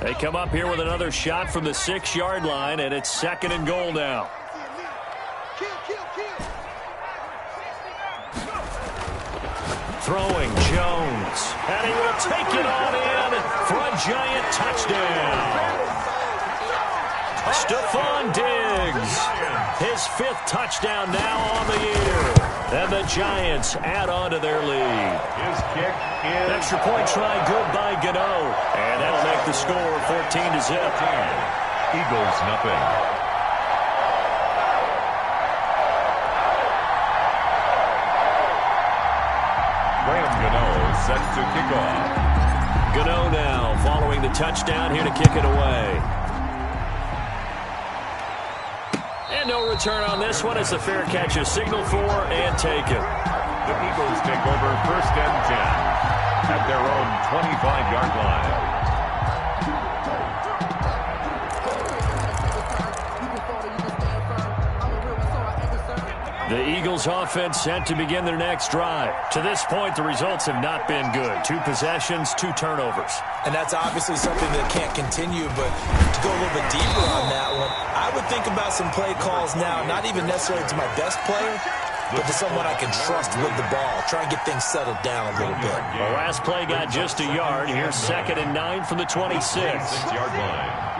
They come up here with another shot from the 6-yard line, and it's 2nd and goal now. Throwing Jones, and he will take it on in for a giant touchdown. Stephon Diggs, his 5th touchdown now on the year. And the Giants add on to their lead. His kick is extra point try, good by Gano. And that'll make the score 14-0. Eagles nothing. Gano set to kick off. Gano now following the touchdown here to kick it away. And no return on this one as the fair catch is signaled for and taken. The Eagles take over 1st and 10 at their own 25-yard line. The Eagles offense set to begin their next drive. To this point, the results have not been good. 2 possessions, 2 turnovers. And that's obviously something that can't continue, but to go a little bit deeper on that one, I would think about some play calls now, not even necessarily to my best player, but to someone I can trust with the ball. Try and get things settled down a little bit. The last play got just a yard. Here's 2nd and 9 from the 26. 6-yard line.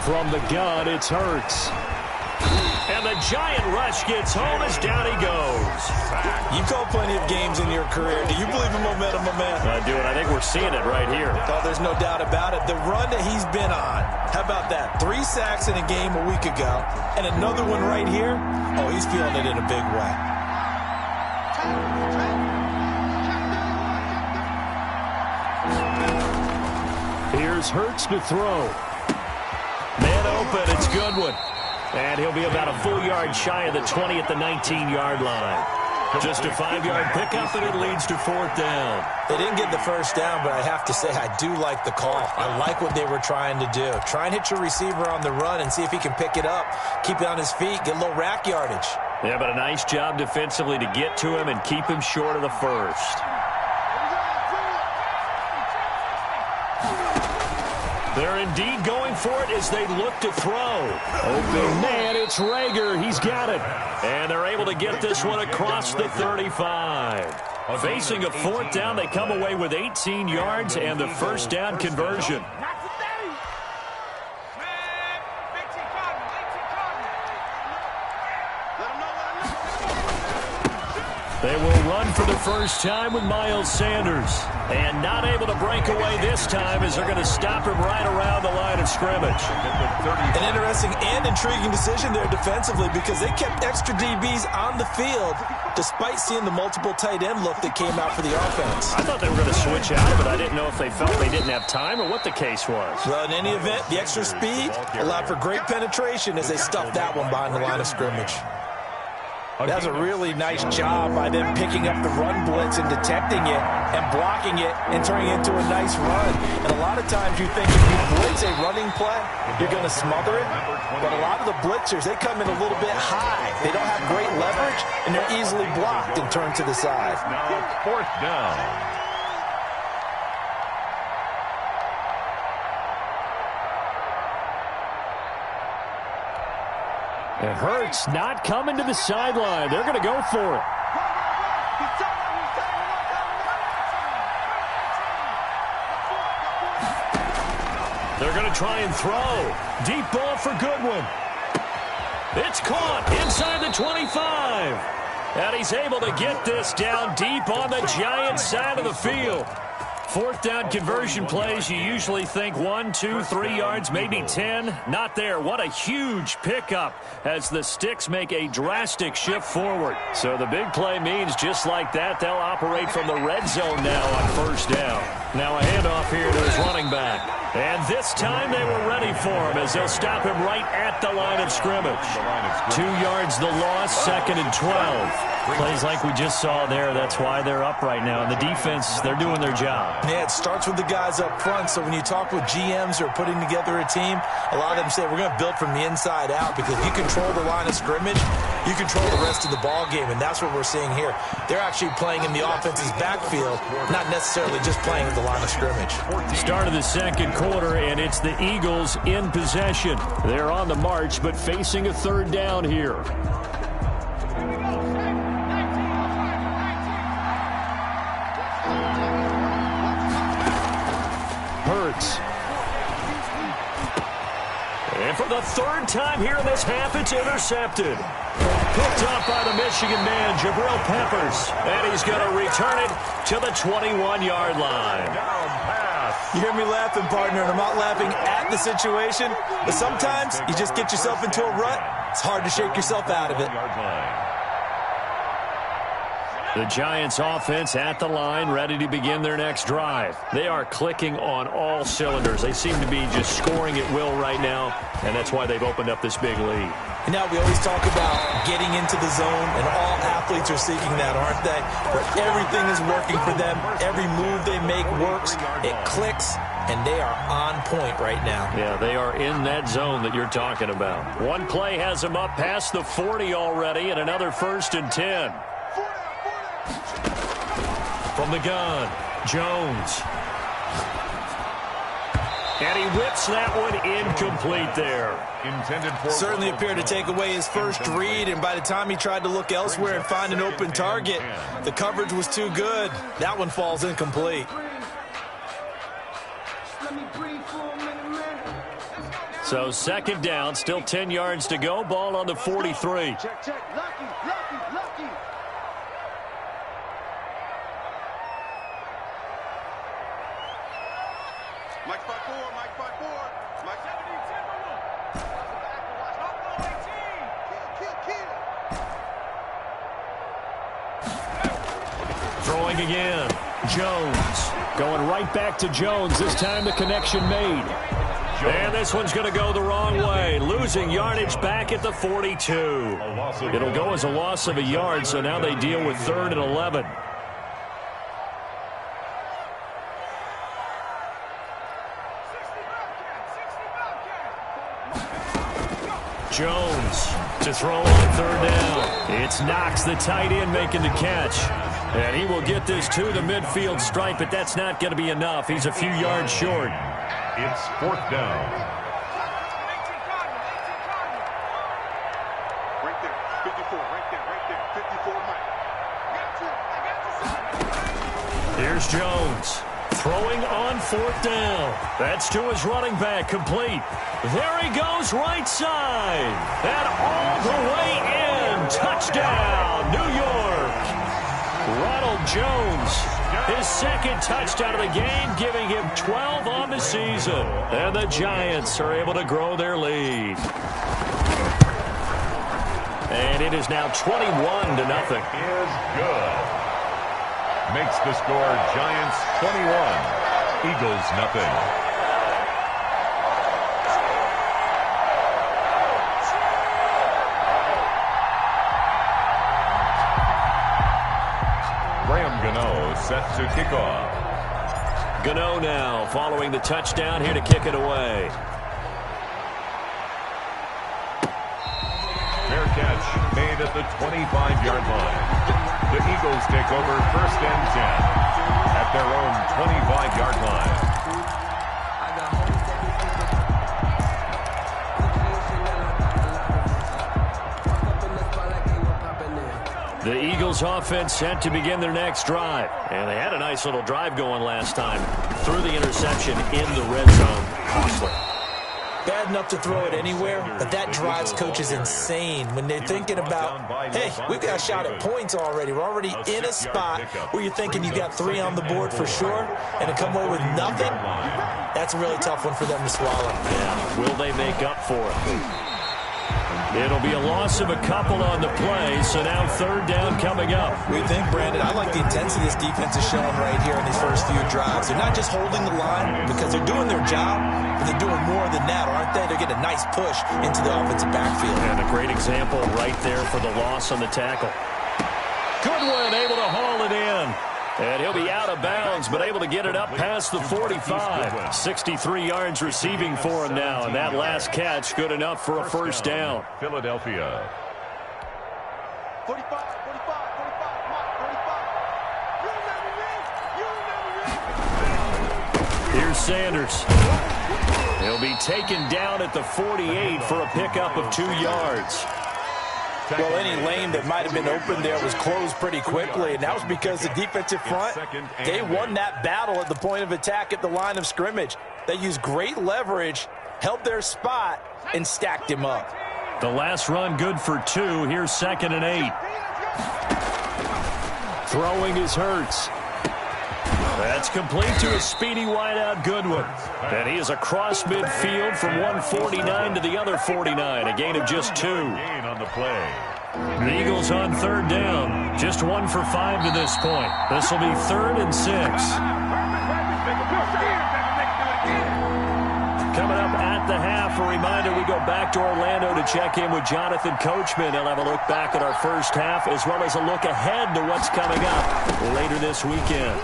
From the gun, it's Hurts. And the giant rush gets home as down he goes. You've called plenty of games in your career. Do you believe in momentum, my man? I do, and I think we're seeing it right here. Oh, there's no doubt about it. The run that he's been on. How about that? 3 sacks in a game a week ago. And another one right here. Oh, he's feeling it in a big way. Here's Hurts to throw. Man open, it's Goodwin. And he'll be about a full yard shy of the 20 at the 19-yard line. Just a 5-yard pickup, and it leads to 4th down. They didn't get the first down, but I have to say I do like the call. I like what they were trying to do. Try and hit your receiver on the run and see if he can pick it up. Keep it on his feet, get a little rack yardage. Yeah, but a nice job defensively to get to him and keep him short of the first. They're indeed going for it as they look to throw. Open man, it's Rager. He's got it. And they're able to get this one across the 35. Facing a 4th down, they come away with 18 yards and the 1st down conversion. They will run for the first time with Miles Sanders. And not able to break away this time as they're going to stop him right around the line of scrimmage. An interesting and intriguing decision there defensively because they kept extra DBs on the field despite seeing the multiple tight end look that came out for the offense. I thought they were going to switch out of it. I didn't know if they felt they didn't have time or what the case was. Well, in any event, the extra speed allowed for great penetration as they stuffed that one behind the line of scrimmage. That was a really nice job by them picking up the run blitz and detecting it and blocking it and turning it into a nice run. And a lot of times you think if you blitz a running play, you're going to smother it. But a lot of the blitzers, they come in a little bit high. They don't have great leverage, and they're easily blocked and turned to the side. Now 4th down. It hurts not coming to the sideline. They're going to go for it. They're going to try and throw. Deep ball for Goodwin. It's caught inside the 25. And he's able to get this down deep on the Giants side of the field. 4th down conversion plays, you usually think 1, 2, 3 yards, maybe 10. Not there. What a huge pickup as the Sticks make a drastic shift forward. So the big play means just like that, they'll operate from the red zone now on 1st down. Now a handoff here to his running back. And this time they were ready for him as they'll stop him right at the line of scrimmage. 2 yards the loss, 2nd and 12. Plays like we just saw there. That's why they're up right now. And the defense, they're doing their job. Yeah, it starts with the guys up front. So when you talk with GMs who are putting together a team, a lot of them say we're going to build from the inside out, because if you control the line of scrimmage, you control the rest of the ball game, and that's what we're seeing here. They're actually playing in the offense's backfield, not necessarily just playing at the line of scrimmage. Start of the second quarter, and it's the Eagles in possession. They're on the march, but facing a third down here. Hurts. And for the third time here in this half, it's intercepted. Picked up by the Michigan man, Jabril Peppers. And he's going to return it to the 21-yard line. You hear me laughing, partner, and I'm not laughing at the situation, but sometimes you just get yourself into a rut. It's hard to shake yourself out of it. The Giants offense at the line, ready to begin their next drive. They are clicking on all cylinders. They seem to be just scoring at will right now, and that's why they've opened up this big lead. And now we always talk about getting into the zone, and all athletes are seeking that, aren't they? Where everything is working for them. Every move they make works. It clicks, and they are on point right now. Yeah, they are in that zone that you're talking about. One play has them up past the 40 already, and another 1st and 10. From the gun, Jones. And he whips that one incomplete there. Certainly appeared to take away his first read, and by the time he tried to look elsewhere and find an open target, the coverage was too good. That one falls incomplete. So second down, still 10 yards to go. Ball on the 43. Check. Lucky. Mike 5-4. Mike 17-10. Throwing again. Jones. Going right back to Jones. This time the connection made. And this one's going to go the wrong way. Losing yardage back at the 42. It'll go as a loss of a yard, so now they deal with 3rd and 11. Jones to throw on 3rd down. It's Knox, the tight end, making the catch. And he will get this to the midfield stripe, but that's not going to be enough. He's a few yards short. It's 4th down. Right there. 54. Right there. 54, Mike. Here's Jones. Throwing on 4th down. That's to his running back, complete. There he goes, right side. And all the way in. Touchdown, New York. Ronald Jones, his second touchdown of the game, giving him 12 on the season. And the Giants are able to grow their lead. And it is now 21-0. Is good. Makes the score Giants 21, Eagles nothing. Graham Gano set to kick off. Gano now following the touchdown here to kick it away. Fair catch made at the 25-yard line. The Eagles take over 1st and 10 at their own 25-yard line. The Eagles offense set to begin their next drive. And they had a nice little drive going last time. Threw the interception in the red zone. Costly. Bad enough to throw it anywhere, but that drives coaches insane when they're thinking about, hey, we've got a shot at points already. We're already in a spot where you're thinking you got 3 on the board for sure, and to come away with nothing, that's a really tough one for them to swallow. Yeah, will they make up for it? It'll be a loss of a couple on the play, so now 3rd down coming up. We think, Brandon, I like the intensity this defense is showing right here in these first few drives. They're not just holding the line because they're doing their job, but they're doing more than that, aren't they? They're getting a nice push into the offensive backfield. And a great example right there for the loss on the tackle. Goodwin able to haul it in. And he'll be out of bounds, but able to get it up past the 45. 63 yards receiving for him now, and that last catch good enough for a first down. Philadelphia. 45, 45, 45, 45. Here's Sanders. He'll be taken down at the 48 for a pickup of 2 yards. Well, any lane that might have been open there was closed pretty quickly, and that was because the defensive front, they won that battle at the point of attack at the line of scrimmage. They used great leverage, held their spot, and stacked him up. The last run good for 2. Here's 2nd and 8. Throwing is Hurts. That's complete to a speedy wideout Goodwin. And he is across midfield from 149 to the other 49, a gain of just 2. Gain on the play. The Eagles on 3rd down. Just 1 for 5 to this point. This will be 3rd and 6. Coming up at the half, a reminder we go back to Orlando to check in with Jonathan Coachman. He'll have a look back at our first half as well as a look ahead to what's coming up later this weekend.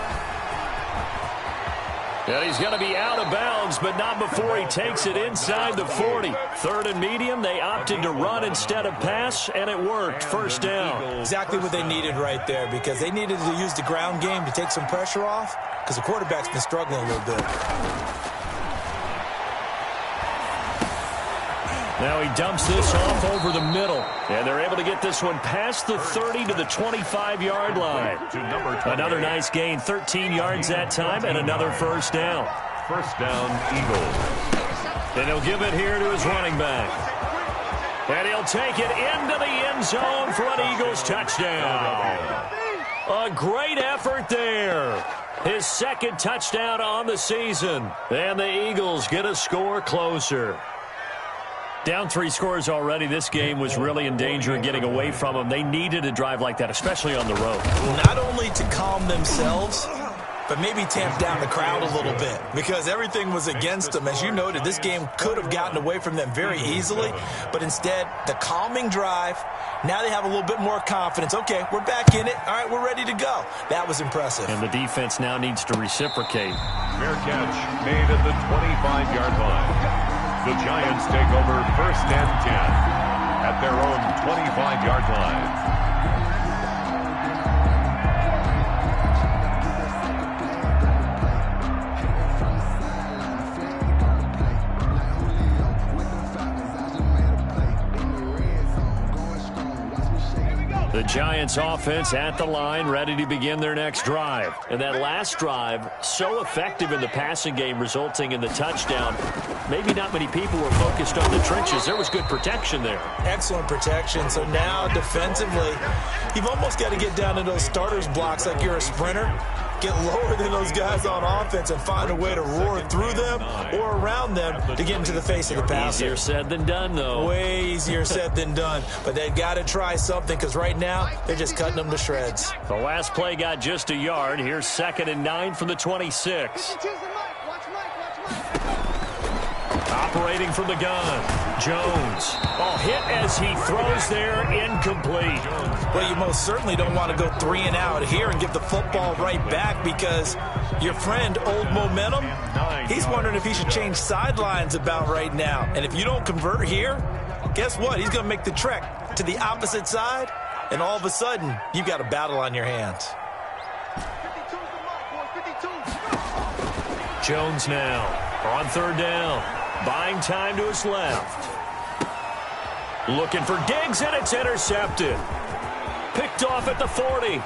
And he's going to be out of bounds, but not before he takes it inside the 40. 3rd and medium, they opted to run instead of pass, and it worked. First down. Exactly what they needed right there, because they needed to use the ground game to take some pressure off, because the quarterback's been struggling a little bit. Now he dumps this off over the middle. And they're able to get this one past the 30 to the 25-yard line. Another nice gain, 13 yards that time, and another first down. First down, Eagles. And he'll give it here to his running back. And he'll take it into the end zone for an Eagles touchdown. A great effort there. His 2nd touchdown on the season. And the Eagles get a score closer. Down 3 scores already. This game was really in danger of getting away from them. They needed a drive like that, especially on the road. Not only to calm themselves, but maybe tamp down the crowd a little bit, because everything was against them. As you noted, this game could have gotten away from them very easily, but instead, the calming drive, now they have a little bit more confidence. Okay, we're back in it. All right, we're ready to go. That was impressive. And the defense now needs to reciprocate. Fair catch made at the 25-yard line. The Giants take over 1st and 10 at their own 25-yard line. The Giants offense at the line, ready to begin their next drive. And that last drive, so effective in the passing game, resulting in the touchdown. Maybe not many people were focused on the trenches. There was good protection there. Excellent protection. So now defensively, you've almost got to get down to those starters blocks like you're a sprinter. Get lower than those guys on offense and find a way to roar through them or around them to get into the face of the passer. Easier said than done, though. Way easier said than done. But they've got to try something, because right now they're just cutting them to shreds. The last play got just a yard. Here's 2nd and 9 from the 26. Operating from the gun, Jones. Oh, hit as he throws there, incomplete. Well, you most certainly don't want to go 3 and out here and give the football right back, because your friend, Old Momentum, he's wondering if he should change sidelines about right now. And if you don't convert here, guess what? He's going to make the trek to the opposite side, and all of a sudden, you've got a battle on your hands. Jones now on 3rd down. Buying time to his left. Looking for Diggs, and it's intercepted. Picked off at the 40.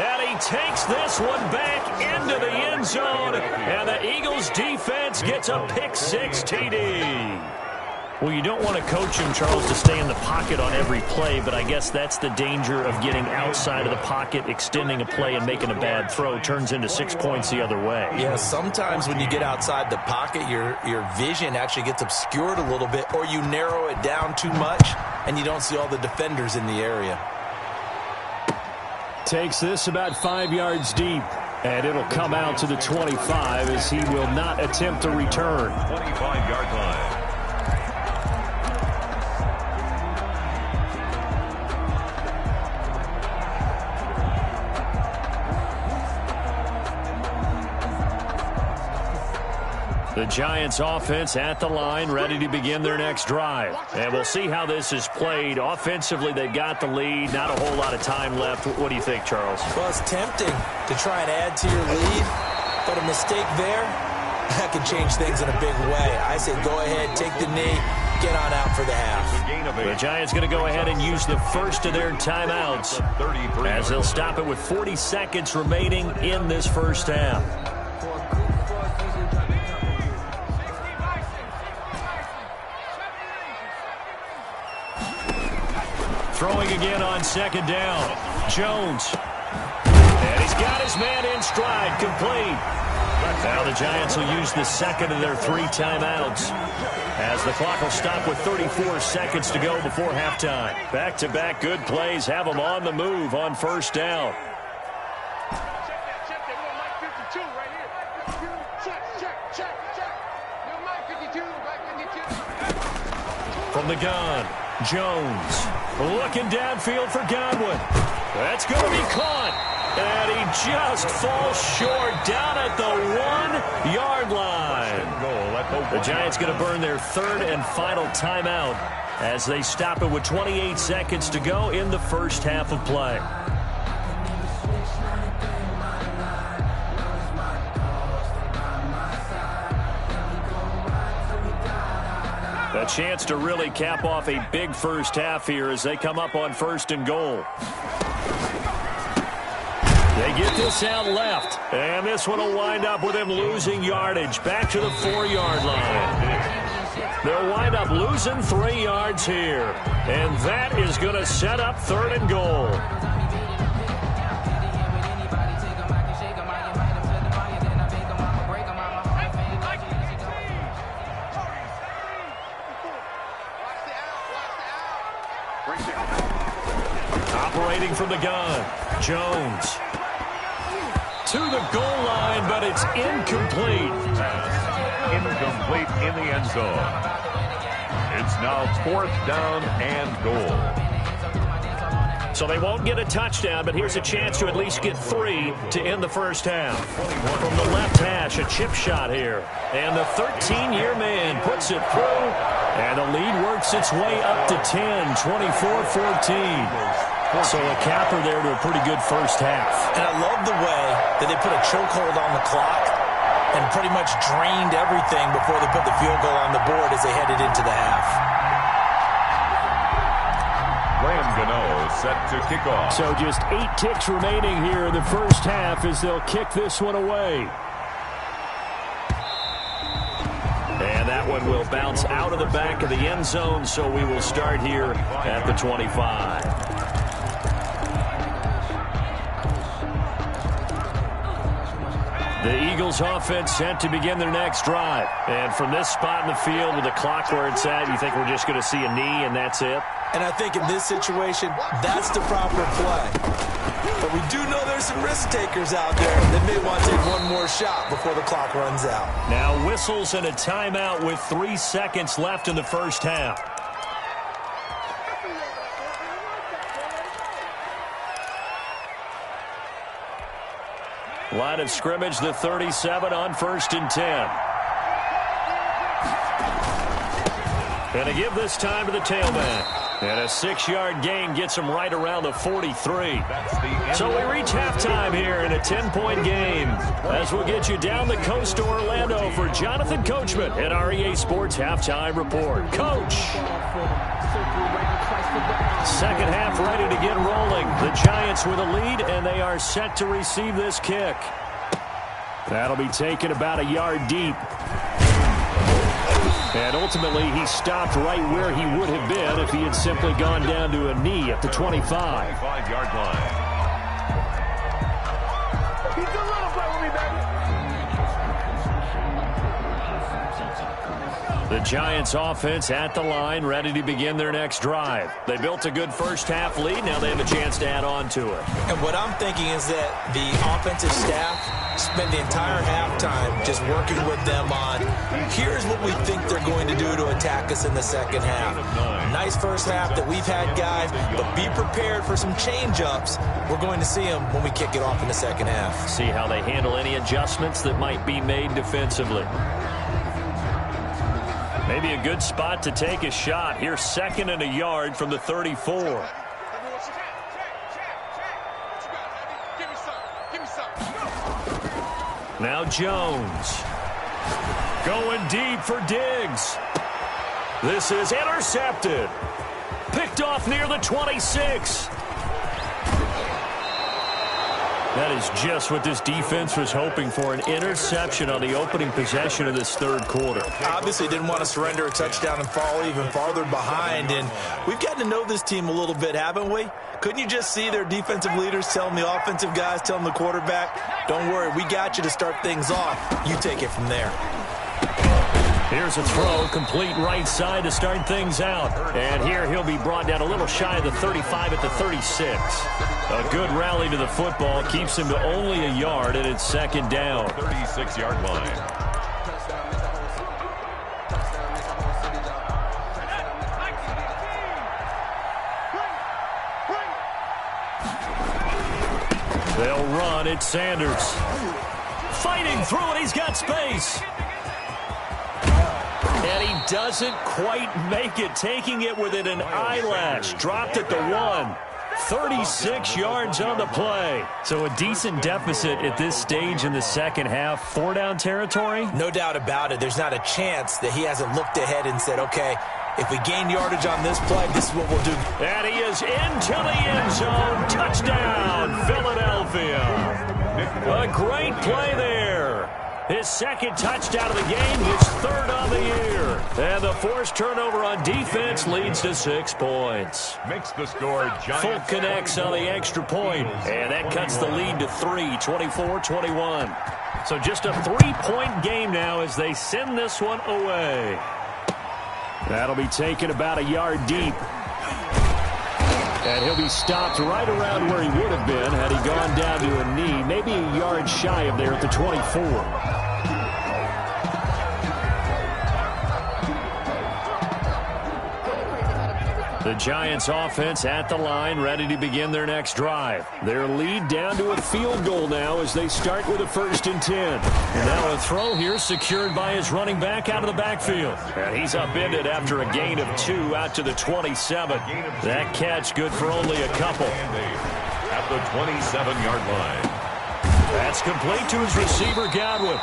And he takes this one back into the end zone. And the Eagles defense gets a pick-6 TD. Well, you don't want to coach him, Charles, to stay in the pocket on every play, but I guess that's the danger of getting outside of the pocket, extending a play, and making a bad throw. Turns into 6 points the other way. Yeah, sometimes when you get outside the pocket, your vision actually gets obscured a little bit, or you narrow it down too much, and you don't see all the defenders in the area. Takes this about 5 yards deep, and it'll come out to the 25 as he will not attempt to return. 25-yard line. The Giants offense at the line, ready to begin their next drive. And we'll see how this is played. Offensively, they've got the lead. Not a whole lot of time left. What do you think, Charles? Well, it's tempting to try and add to your lead, but a mistake there, that could change things in a big way. I say go ahead, take the knee, get on out for the half. The Giants going to go ahead and use the first of their timeouts as they'll stop it with 40 seconds remaining in this first half. Throwing again on second down. Jones. And he's got his man in stride, complete. Now the Giants will use the second of their 3 timeouts as the clock will stop with 34 seconds to go before halftime. Back-to-back good plays have them on the move on first down. From the gun, Jones looking downfield for Godwin. That's going to be caught. And he just falls short down at the 1-yard line. The Giants going to burn their 3rd and final timeout as they stop it with 28 seconds to go in the first half of play. A chance to really cap off a big first half here as they come up on 1st and goal. They get this out left, and this one will wind up with him losing yardage back to the 4-yard line. They'll wind up losing 3 yards here, and that is going to set up 3rd and goal. Operating from the gun, Jones. To the goal line, but it's incomplete. Incomplete in the end zone. It's now 4th down and goal. So they won't get a touchdown, but here's a chance to at least get 3 to end the first half. From the left hash, a chip shot here. And the 13-year man puts it through, and the lead works its way up to 10, 24-14. So a capper there to a pretty good first half. And I love the way that they put a chokehold on the clock and pretty much drained everything before they put the field goal on the board as they headed into the half. Graham Gano set to kick off. So just 8 ticks remaining here in the first half as they'll kick this one away. And that one will bounce out of the back of the end zone, so we will start here at the 25. The Eagles offense set to begin their next drive. And from this spot in the field with the clock where it's at, you think we're just going to see a knee and that's it? And I think in this situation, that's the proper play. But we do know there's some risk takers out there that may want to take one more shot before the clock runs out. Now whistles and a timeout with 3 seconds left in the first half. Line of scrimmage, the 37 on 1st and 10. And to give this time to the tailback. And a 6-yard gain gets him right around the 43. So we reach halftime here in a 10-point game. As we'll get you down the coast to Orlando for Jonathan Coachman at our EA Sports Halftime Report. Coach! Second half ready to get rolling. The Giants with a lead, and they are set to receive this kick. That'll be taken about a yard deep. And ultimately, he stopped right where he would have been if he had simply gone down to a knee at the 25. 25-yard line. The Giants offense at the line, ready to begin their next drive. They built a good first half lead. Now they have a chance to add on to it. And what I'm thinking is that the offensive staff spent the entire halftime just working with them on, here's what we think they're going to do to attack us in the second half. Nice first half that we've had, guys, but be prepared for some change-ups. We're going to see them when we kick it off in the second half. See how they handle any adjustments that might be made defensively. Maybe a good spot to take a shot. Here's 2nd and a yard from the 34. Now Jones. Going deep for Diggs. This is intercepted. Picked off near the 26. That is just what this defense was hoping for, an interception on the opening possession of this 3rd quarter. Obviously didn't want to surrender a touchdown and fall even farther behind, and we've gotten to know this team a little bit, haven't we? Couldn't you just see their defensive leaders telling the offensive guys, telling the quarterback, don't worry, we got you to start things off. You take it from there. Here's a throw, complete right side to start things out. And here he'll be brought down a little shy of the 35 at the 36. A good rally to the football keeps him to only a yard, and it's 2nd down. 36-yard line. They'll run. It's Sanders. Fighting through it. He's got space. And he doesn't quite make it, taking it within an eyelash. Dropped at the 1. 36 yards on the play. So a decent deficit at this stage in the 2nd half. 4-down territory? No doubt about it. There's not a chance that he hasn't looked ahead and said, okay, if we gain yardage on this play, this is what we'll do. And he is into the end zone. Touchdown, Philadelphia. A great play there. His 2nd touchdown of the game, his 3rd on the year. And the forced turnover on defense leads to 6 points. Makes the score Giants. Full connects on the extra point. And that cuts the lead to 3, 24-21. So just a 3-point game now as they send this one away. That'll be taken about a yard deep. And he'll be stopped right around where he would have been had he gone down to a knee, maybe a yard shy of there at the 24. The Giants offense at the line, ready to begin their next drive. Their lead down to a field goal now as they start with a 1st and 10. And now a throw here secured by his running back out of the backfield. And he's upended after a gain of 2 out to the 27. That catch good for only a couple. At the 27-yard line. That's complete to his receiver, Godwin.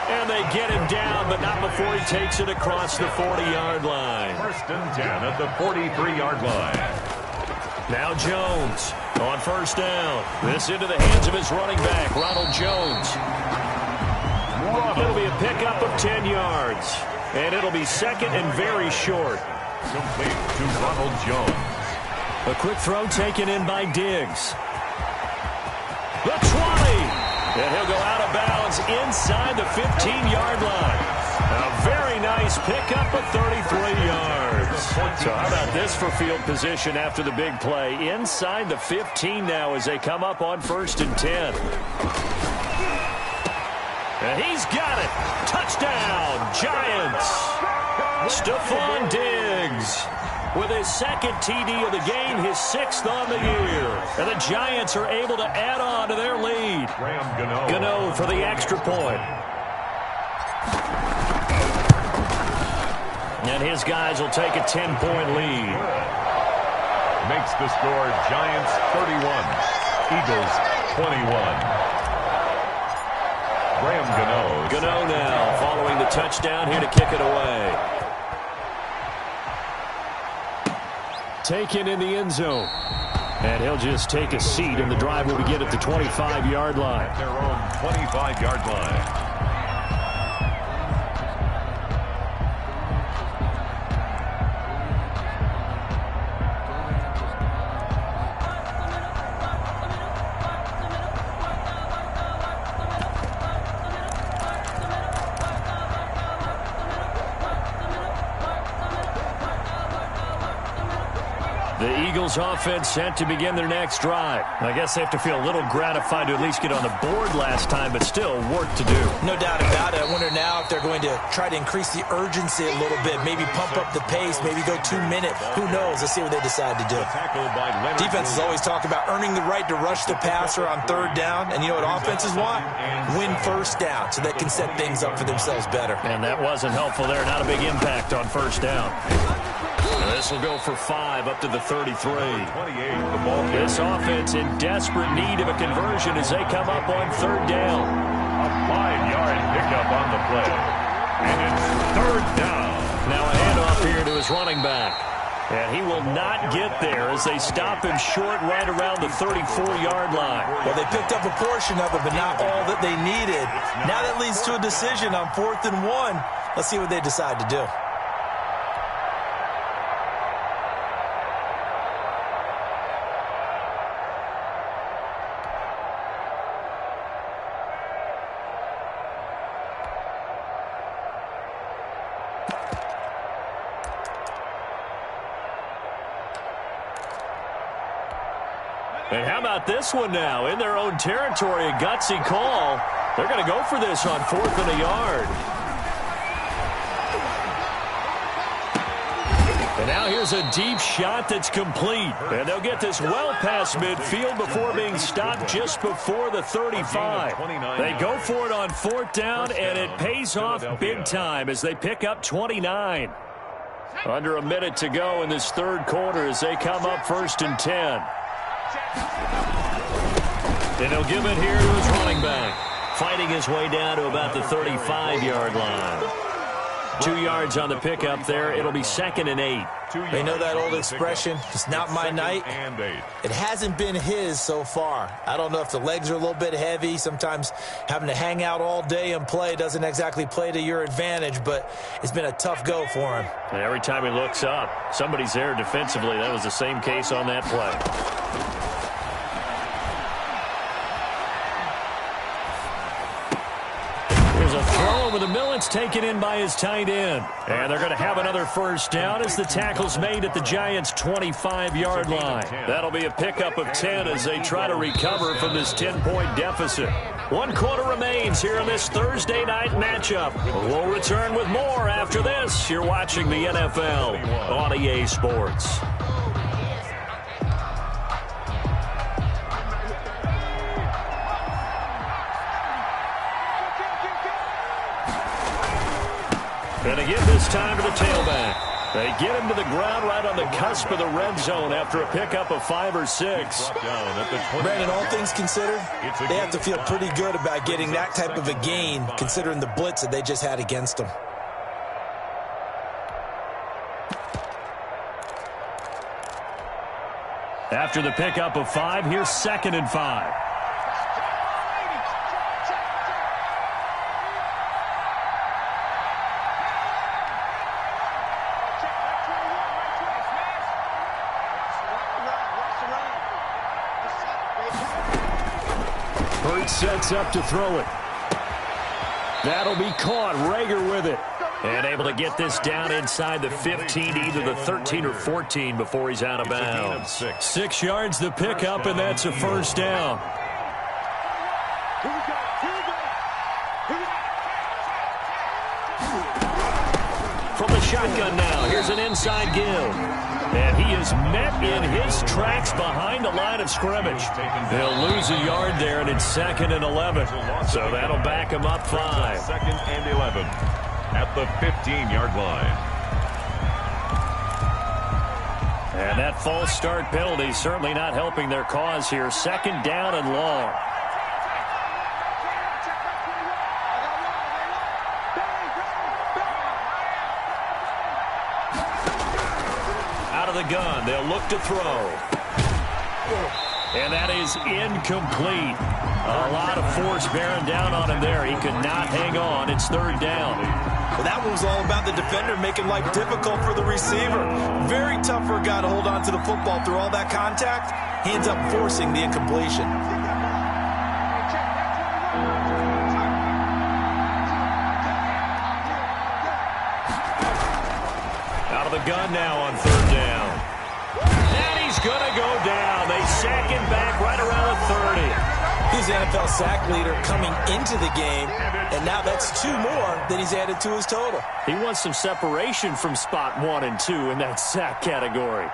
And they get him down, but not before he takes it across the 40-yard line. 1st and 10 at the 43-yard line. Now Jones on 1st down. This into the hands of his running back, Ronald Jones. It'll be a pickup of 10 yards. And it'll be 2nd and very short. Complete to Ronald Jones. A quick throw taken in by Diggs. The 20. And he'll go out of bounds inside the 15-yard line. A very nice pickup of 33 yards. So how about this for field position after the big play? Inside the 15 now as they come up on 1st and 10. And he's got it. Touchdown, Giants. Stephon Diggs with his 2nd TD of the game, his 6th on the year. And the Giants are able to add on to their lead. Gano for the extra point. And his guys will take a 10-point lead. Makes the score Giants 31, Eagles 21. Gano now following the touchdown here to kick it away. Taken in the end zone. And he'll just take a seat, and the drive will begin at the 25-yard line. Their own 25-yard line. The Eagles offense set to begin their next drive. I guess they have to feel a little gratified to at least get on the board last time, but still work to do. No doubt about it. I wonder now if they're going to try to increase the urgency a little bit, maybe pump up the pace, maybe go 2 minute. Who knows? Let's see what they decide to do. Defenses always talk about earning the right to rush the passer on third down, and you know what offenses want? Win first down so they can set things up for themselves better. And that wasn't helpful there. Not a big impact on first down. This will go for 5 up to the 33. This offense in desperate need of a conversion as they come up on third down. A 5-yard pickup on the play. And it's third down. Now a handoff here to his running back. And he will not get there as they stop him short right around the 34-yard line. Well, they picked up a portion of it, but not all that they needed. Now that leads to a decision on 4th and 1. Let's see what they decide to do. And how about this one now? In their own territory, a gutsy call. They're going to go for this on 4th and a yard. And now here's a deep shot that's complete. And they'll get this well past midfield before being stopped just before the 35. They go for it on 4th down, and it pays off big time as they pick up 29. Under a minute to go in this third quarter as they come up 1st and 10. And he'll give it here to his running back. Fighting his way down to about the 35-yard line. 2 yards on the pickup there. It'll be 2nd and 8. They know that old expression, it's not my night. It hasn't been his so far. I don't know if the legs are a little bit heavy. Sometimes having to hang out all day and play doesn't exactly play to your advantage, but it's been a tough go for him. And every time he looks up, somebody's there defensively. That was the same case on that play. A throw over the middle. It's taken in by his tight end. And they're going to have another first down as the tackle's made at the Giants' 25-yard line. That'll be a pickup of 10 as they try to recover from this 10-point deficit. 1 quarter remains here in this Thursday night matchup. We'll return with more after this. You're watching the NFL on EA Sports. And again this time to the tailback. They get him to the ground right on the cusp of the red zone after a pickup of 5 or 6. Brandon, all things considered, they have to feel pretty good about getting that type of a gain considering the blitz that they just had against them. After the pickup of 5, here's 2nd and 5. Sets up to throw it. That'll be caught. Rager with it. And able to get this down inside the 15 to either the 13 or 14 before he's out of bounds. 6 yards the pickup, and that's a first down. From the shotgun now, here's an inside give. And he is met in his tracks behind the line of scrimmage. They'll lose a yard there, and it's 2nd and 11. So that'll back him up 5. 2nd and 11 at the 15-yard line. And that false start penalty certainly not helping their cause here. 2nd down and long. The gun. They'll look to throw. And that is incomplete. A lot of force bearing down on him there. He could not hang on. It's 3rd down. Well, that one was all about the defender making life difficult for the receiver. Very tough for a guy to hold on to the football through all that contact. He ends up forcing the incompletion. Out of the gun now on 3rd down. And was the NFL sack leader coming into the game, and now that's 2 more that he's added to his total. He wants some separation from spot 1 and 2 in that sack category.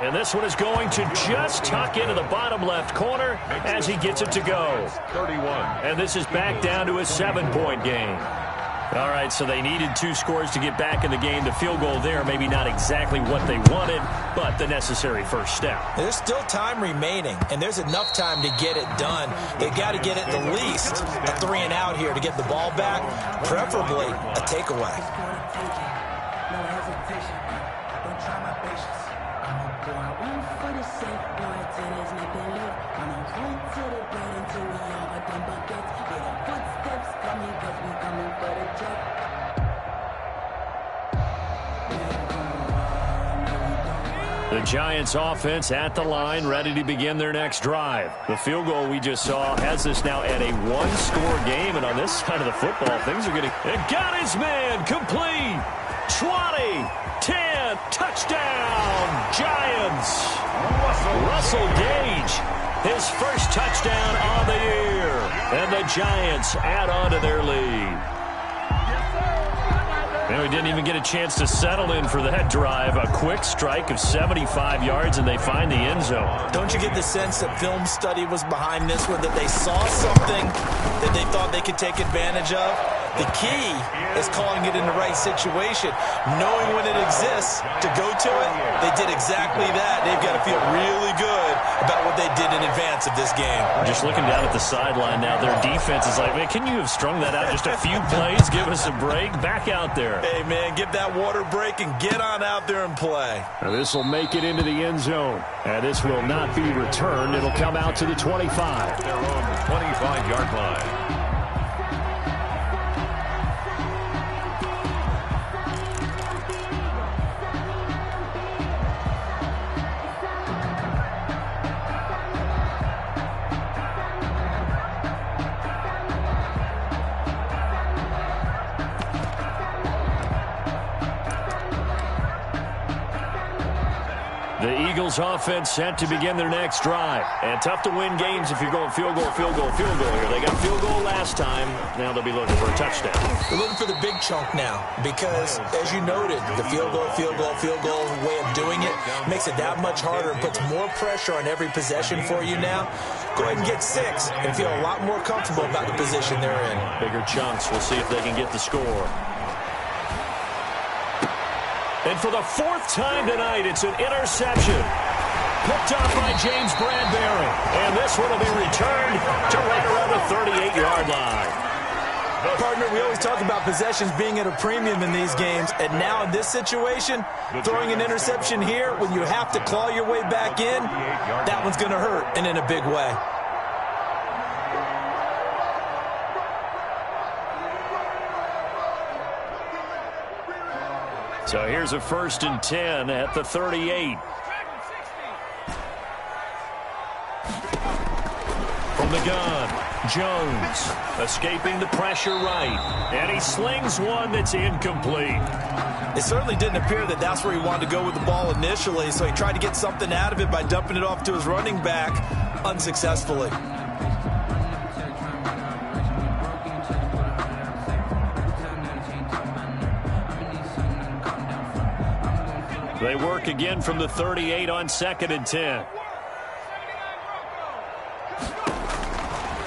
And this one is going to just tuck into the bottom left corner as he gets it to go. 31. And this is back down to a 7-point game. All right, so they needed 2 scores to get back in the game. The field goal there, maybe not exactly what they wanted, but the necessary first step. There's still time remaining, and there's enough time to get it done. They got to get at the least a 3 and out here to get the ball back, preferably a takeaway. The Giants offense at the line, ready to begin their next drive. The field goal we just saw has us now at a 1-score game, and on this side of the football, things are getting... It got his man, complete, 20, 10, touchdown, Giants. Russell Gage, his first touchdown on the year, and the Giants add on to their lead. And we didn't even get a chance to settle in for that drive. A quick strike of 75 yards, and they find the end zone. Don't you get the sense that film study was behind this one, that they saw something that they thought they could take advantage of? The key is calling it in the right situation. Knowing when it exists to go to it, they did exactly that. They've got to feel really good about what they did in advance of this game. Just looking down at the sideline now, their defense is like, man, can you have strung that out just a few plays? Give us a break. Back out there. Hey, man, give that water break and get on out there and play. Now, this will make it into the end zone. And this will not be returned. It'll come out to the 25. Their own 25-yard line. The Eagles offense set to begin their next drive. And tough to win games if you're going field goal, field goal, field goal here. They got field goal last time. Now they'll be looking for a touchdown. They're looking for the big chunk now because, as you noted, the field goal way of doing it makes it that much harder and puts more pressure on every possession for you now. Go ahead and get 6 and feel a lot more comfortable about the position they're in. Bigger chunks. We'll see if they can get the score. And for the 4th time tonight, it's an interception. Picked up by James Bradbury. And this one will be returned to right around the 38-yard line. Partner, we always talk about possessions being at a premium in these games. And now in this situation, throwing an interception here when you have to claw your way back in, that one's going to hurt, and in a big way. So here's a 1st and 10 at the 38. From the gun, Jones escaping the pressure right. And he slings one that's incomplete. It certainly didn't appear that that's where he wanted to go with the ball initially, so he tried to get something out of it by dumping it off to his running back unsuccessfully. They work again from the 38 on 2nd and 10.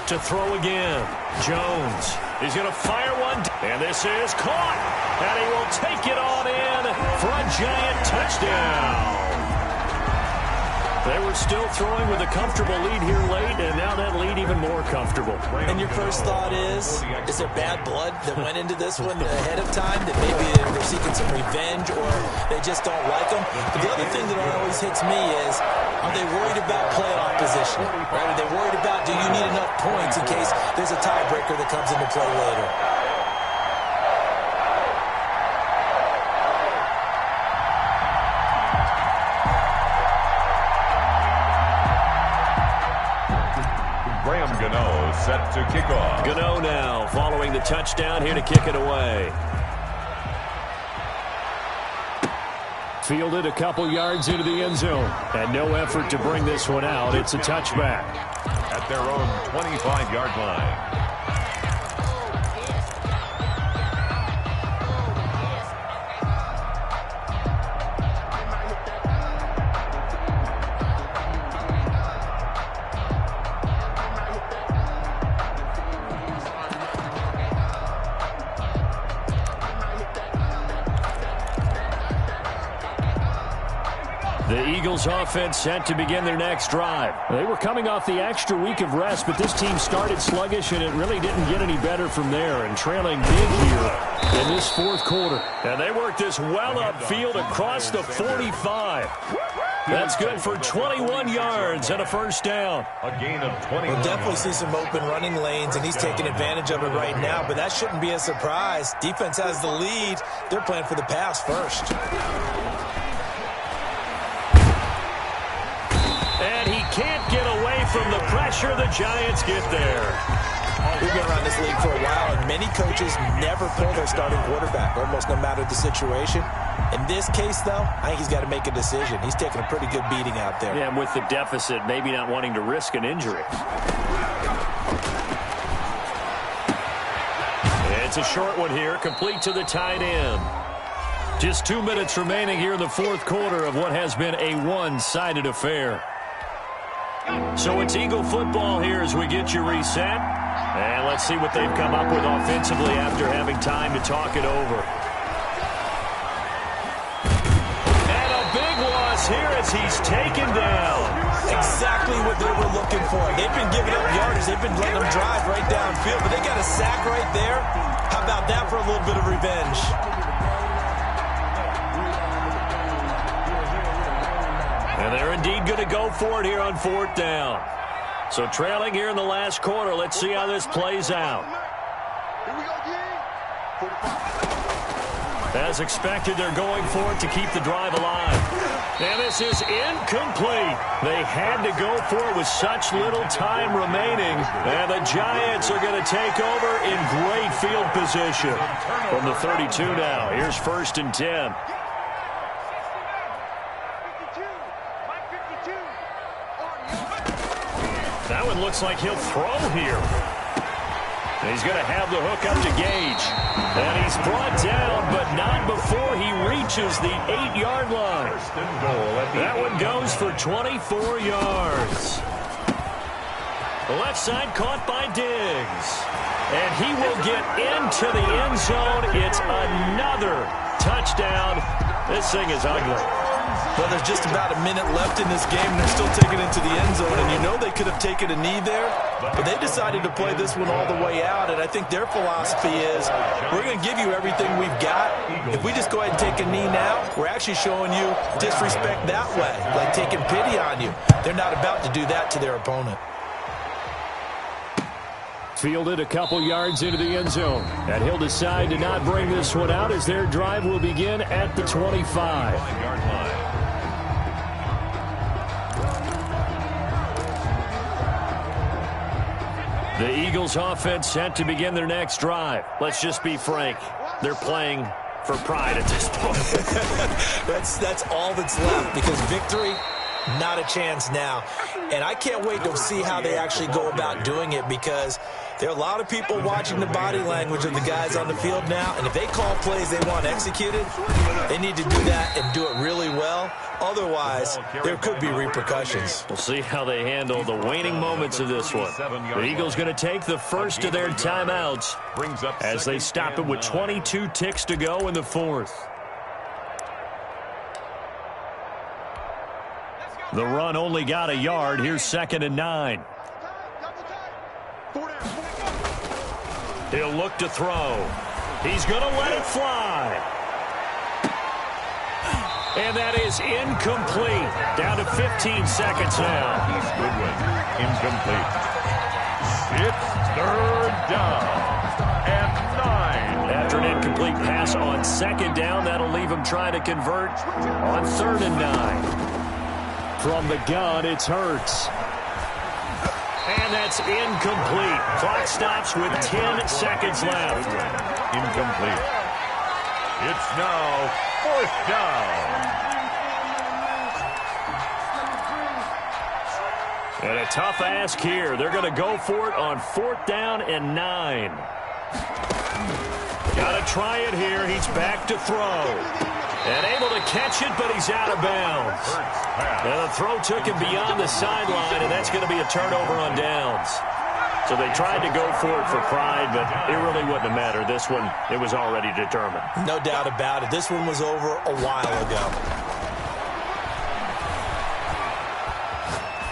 To throw again. Jones is going to fire one. And this is caught. And he will take it on in for a Giant touchdown. They were still throwing with a comfortable lead here late, and now that lead even more comfortable. And your first thought is there bad blood that went into this one ahead of time, that maybe they're seeking some revenge or they just don't like them? But the other thing that always hits me is, are they worried about playoff position? Right? Are they worried about, do you need enough points in case there's a tiebreaker that comes into play later? Set to kick off. Gano now following the touchdown here to kick it away. Fielded a couple yards into the end zone. And no effort to bring this one out. It's a touchback. At their own 25-yard line. The Eagles offense set to begin their next drive. They were coming off the extra week of rest, but this team started sluggish, and it really didn't get any better from there, and trailing big here in this fourth quarter. And they worked this well upfield across the 45. That's good for 21 yards and a first down. A gain of 20. We'll definitely see some open running lanes, and he's taking advantage of it right now, but that shouldn't be a surprise. Defense has the lead. They're playing for the pass first. Can't get away from the pressure. The Giants get there. We've been around this league for a while, and many coaches never pull their starting quarterback, almost no matter the situation. In this case, though, I think he's got to make a decision. He's taking a pretty good beating out there. Yeah, and with the deficit, maybe not wanting to risk an injury. It's a short one here, complete to the tight end. Just 2 minutes remaining here in the fourth quarter of what has been a one-sided affair. So it's Eagle football here as we get you reset. And let's see what they've come up with offensively after having time to talk it over. And a big loss here as he's taken down. Exactly what they were looking for. They've been giving up yardage. They've been letting them drive right downfield, but they got a sack right there. How about that for a little bit of revenge? And they're indeed going to go for it here on fourth down. So trailing here in the last quarter. Let's see how this plays out. As expected, they're going for it to keep the drive alive. And this is incomplete. They had to go for it with such little time remaining. And the Giants are going to take over in great field position. From the 32 now, here's 1st and 10. That one looks like he'll throw here. And he's going to have the hook up to Gage. And he's brought down, but not before he reaches the 8-yard line. That one goes for 24 yards. The left side caught by Diggs. And he will get into the end zone. It's another touchdown. This thing is ugly. Well, there's just about a minute left in this game, and they're still taking it to the end zone. And you know they could have taken a knee there, but they decided to play this one all the way out. And I think their philosophy is, we're going to give you everything we've got. If we just go ahead and take a knee now, we're actually showing you disrespect that way, like taking pity on you. They're not about to do that to their opponent. Fielded a couple yards into the end zone. And he'll decide to not bring this one out as their drive will begin at the 25. The Eagles offense set to begin their next drive. Let's just be frank. They're playing for pride at this point. That's all that's left, because victory, not a chance now. And I can't wait to see how they actually go about doing it, because there are a lot of people watching the body language of the guys on the field now, and if they call plays they want executed, they need to do that and do it really well. Otherwise, there could be repercussions. We'll see how they handle the waning moments of this one. The Eagles going to take the first of their timeouts as they stop it with 22 ticks to go in the fourth. The run only got a yard. Here's 2nd and 9. He'll look to throw. He's going to let it fly. And that is incomplete. Down to 15 seconds now. Goodwin, incomplete. It's 3rd down and 9. After an incomplete pass on 2nd down, that'll leave him trying to convert on 3rd and 9. From the gun, it's Hurts. And that's incomplete. Clock stops with 10 seconds left. Incomplete. It's now 4th down. And a tough ask here. They're going to go for it on 4th down and 9. Got to try it here. He's back to throw. And able to catch it, but he's out of bounds. And the throw took him beyond the sideline, and that's going to be a turnover on downs. So they tried to go for it for pride, but it really wouldn't have mattered. This one, it was already determined. No doubt about it. This one was over a while ago.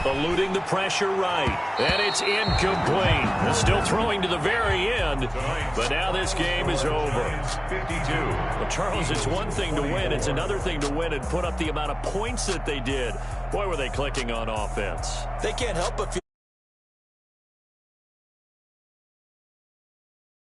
Eluding the pressure right. And it's incomplete. Still throwing to the very end, but now this game is over. 52. Well, Charles, it's one thing to win. It's another thing to win and put up the amount of points that they did. Boy, were they clicking on offense. They can't help but feel